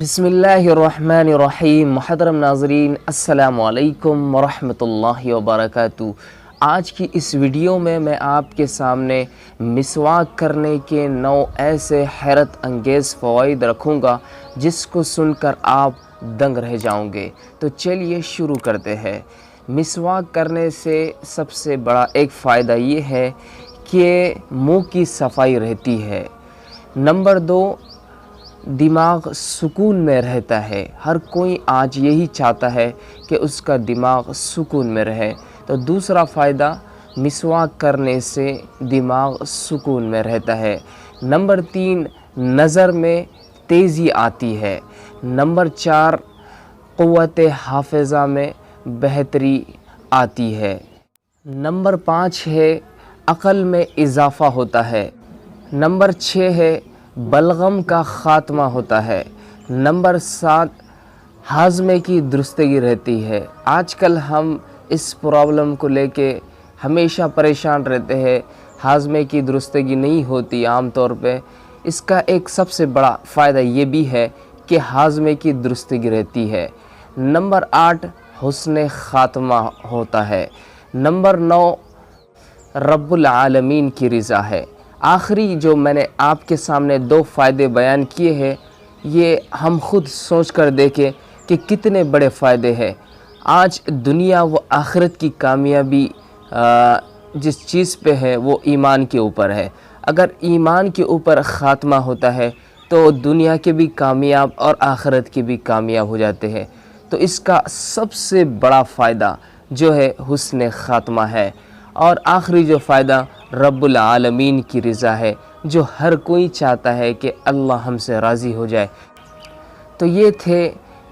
बिस्मिल्लाहिर्रहमानिर्रहीम। मुहतरम नाज़रीन, अस्सलामु अलैकुम वरहमतुल्लाहि वबरकातुहू। आज की इस वीडियो में मैं आपके सामने मिसवाक करने के 9 ऐसे हैरत अंगेज़ फ़वाइद रखूँगा जिसको सुनकर आप दंग रह जाओगे। तो चलिए शुरू करते हैं। मिसवाक करने से सबसे बड़ा एक फ़ायदा ये है कि मुंह की सफाई रहती है। नंबर 2, दिमाग सुकून में रहता है। हर कोई आज यही चाहता है कि उसका दिमाग सुकून में रहे। तो दूसरा फ़ायदा, मिसवाक करने से दिमाग सुकून में रहता है। नंबर 3, नज़र में तेज़ी आती है। नंबर 4, क़ुव्वत हाफ़िज़ा में बेहतरी आती है। नंबर 5 है, अक़ल में इज़ाफ़ा होता है। नंबर 6 है, बलगम का ख़ात्मा होता है। नंबर 7, हाज़मे की दुरुस्तगी रहती है। आजकल हम इस प्रॉब्लम को लेके हमेशा परेशान रहते हैं, हाज़मे की दुरुस्तगी नहीं होती आम तौर पे। इसका एक सबसे बड़ा फ़ायदा ये भी है कि हाज़मे की दुरुस्तगी रहती है। नंबर 8, हुस्न ख़ात्मा होता है। नंबर 9, रब्बुल आलमीन की रज़ा है। आखिरी जो मैंने आपके सामने 2 फ़ायदे बयान किए हैं, ये हम खुद सोच कर देखें कि कितने बड़े फ़ायदे हैं। आज दुनिया व आखिरत की कामयाबी जिस चीज़ पे है वो ईमान के ऊपर है। अगर ईमान के ऊपर ख़ात्मा होता है तो दुनिया के भी कामयाब और आखिरत के भी कामयाब हो जाते हैं। तो इसका सबसे बड़ा फ़ायदा जो है हुस्न ख़ात्मा है। और आखिरी जो फ़ायदा रब्बुल आलमीन की रज़ा है, जो हर कोई चाहता है कि अल्लाह हमसे राज़ी हो जाए। तो ये थे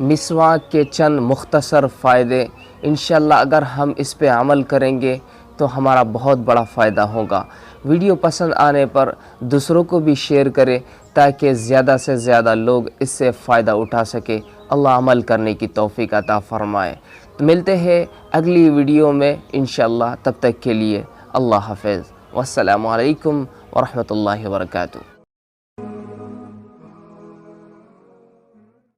मिसवाक के चंद मुख्तसर फ़ायदे। इंशाअल्लाह अगर हम इस पे अमल करेंगे तो हमारा बहुत बड़ा फ़ायदा होगा। वीडियो पसंद आने पर दूसरों को भी शेयर करें ताकि ज़्यादा से ज़्यादा लोग इससे फ़ायदा उठा सके। अल्लाह अमल करने की तौफ़ीक़ अता फ़रमाए। तो मिलते हैं अगली वीडियो में इंशाअल्लाह। तब तक के लिए अल्लाह हाफ़िज़। वस्सलामु अलैकुम वरहमतुल्लाहि वबरकातुहू।